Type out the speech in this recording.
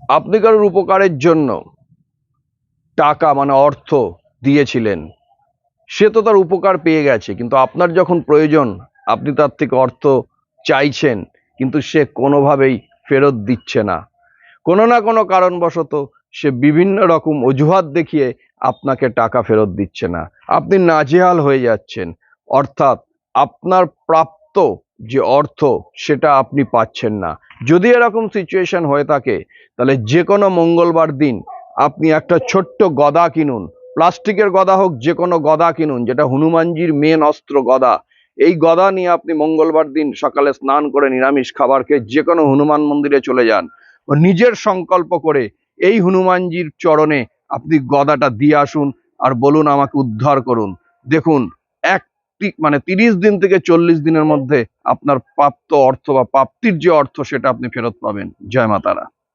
আপনি কারোর উপকারের জন্য টাকা মানে অর্থ দিয়েছিলেন, সে তো তার উপকার পেয়ে গেছে, কিন্তু আপনার যখন প্রয়োজন আপনি তার থেকে অর্থ চাইছেন, কিন্তু সে কোনোভাবেই ফেরত দিচ্ছে না। কোনো না কোনো কারণবশত সে বিভিন্ন রকম অজুহাত দেখিয়ে আপনাকে টাকা ফেরত দিচ্ছে না। আপনি নাজেহাল হয়ে যাচ্ছেন, অর্থাৎ আপনার প্রাপ্ত যে অর্থ সেটা আপনি পাচ্ছেন না। যদি এরকম সিচুয়েশন হয়ে থাকে, তাহলে যে কোনো মঙ্গলবার দিন আপনি একটা ছোট্ট গদা কিনুন, প্লাস্টিকের গদা হোক, যে কোনো গদা কিনুন, যেটা হনুমানজির মেন অস্ত্র গদা। এই গদা নিয়ে আপনি মঙ্গলবার দিন সকালে স্নান করে নিরামিষ খাবার খেয়ে যে কোনো হনুমান মন্দিরে চলে যান ও নিজের সংকল্প করে এই হনুমানজির চরণে আপনি গদাটা দিয়ে আসুন আর বলুন আমাকে উদ্ধার করুন। দেখুন, মানে 30 দিন থেকে 40 দিনের মধ্যে আপনার প্রাপ্ত অর্থ বা প্রাপ্তির যে অর্থ সেটা আপনি ফেরত পাবেন। জয় মা তারা।